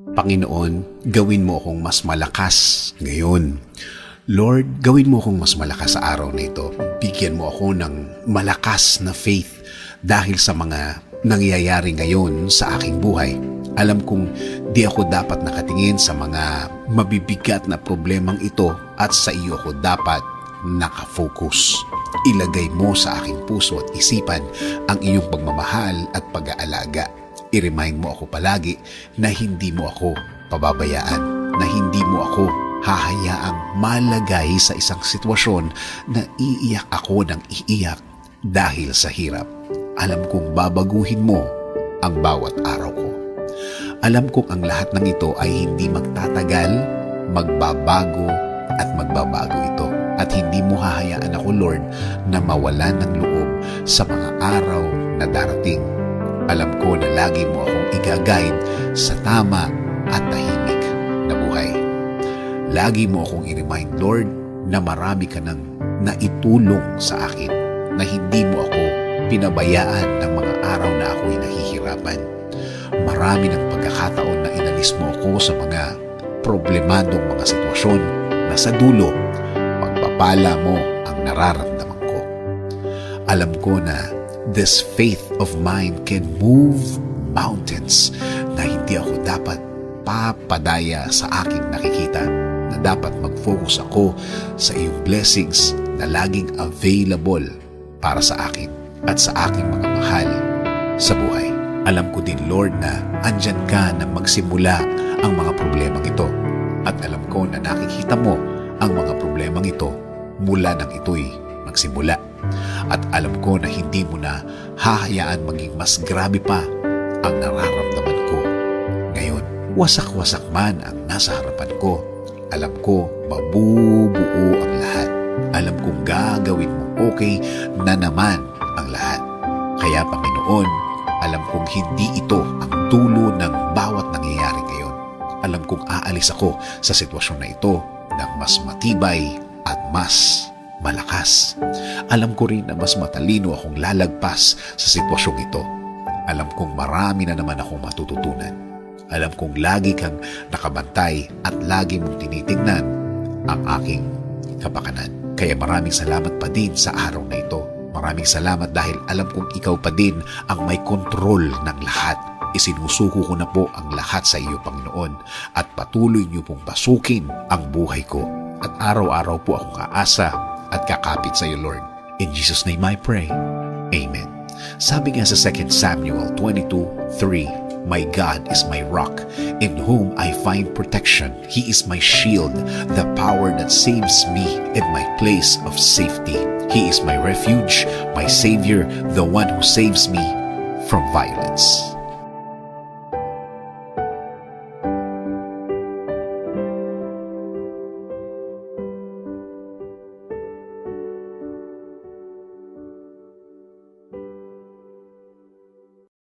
Panginoon, gawin mo akong mas malakas ngayon. Lord, gawin mo akong mas malakas sa araw na ito. Bigyan mo ako ng malakas na faith dahil sa mga nangyayari ngayon sa aking buhay. Alam kong di ako dapat nakatingin sa mga mabibigat na problemang ito at sa iyo ako dapat nakafocus. Ilagay mo sa aking puso at isipan ang iyong pagmamahal at pag-aalaga. I-remind mo ako palagi na hindi mo ako pababayaan, na hindi mo ako hahayaang malagay sa isang sitwasyon na iiyak ako ng iiyak dahil sa hirap. Alam kong babaguhin mo ang bawat araw ko. Alam kong ang lahat ng ito ay hindi magtatagal, magbabago at magbabago ito. At hindi mo hahayaan ako, Lord, na mawalan ng loob sa mga araw na darating. Alam ko na lagi mo akong i-guide sa tama at tahimik na buhay. Lagi mo akong i-remind, Lord, na marami ka nang naitulong sa akin, na hindi mo ako pinabayaan ng mga araw na ako'y nahihirapan. Marami ng pagkakataon na inalis mo ako sa mga problemadong mga sitwasyon na sa dulo, pagpapala mo ang nararamdaman ko. Alam ko na this faith of mine can move mountains, na hindi ako dapat papadaya sa aking nakikita, na dapat mag-focus ako sa iyong blessings na laging available para sa akin at sa aking mga mahal sa buhay. Alam ko din, Lord, na andyan ka na magsimula ang mga problemang ito. At alam ko na nakikita mo ang mga problemang ito mula nang ito'y magsimula. At alam ko na hindi mo na hahayaan maging mas grabe pa ang nararamdaman ko ngayon. Wasak-wasak man ang nasa harapan ko, alam ko mabubuo ang lahat. Alam kong gagawin mo okay na naman ang lahat. Kaya, Panginoon, alam kong hindi ito ang dulo ng bawat nangyayari ngayon. Alam kong aalis ako sa sitwasyon na ito ng mas matibay at mas malakas. Alam ko rin na mas matalino akong lalagpas sa sitwasyong ito. Alam kong marami na naman akong matututunan. Alam kong lagi kang nakabantay at lagi mong tinitingnan ang aking kapakanan. Kaya maraming salamat pa din sa araw na ito. Maraming salamat dahil alam kong ikaw pa din ang may kontrol ng lahat. Isinusuko ko na po ang lahat sa iyo, Panginoon, at patuloy niyo pong pasukin ang buhay ko. At araw-araw po akong kaasa at kakapit sa iyo, Lord. In Jesus' name I pray. Amen. Sabi nga sa 2 Samuel 22:3, My God is my rock, in whom I find protection. He is my shield, the power that saves me, and my place of safety. He is my refuge, my Savior, the one who saves me from violence.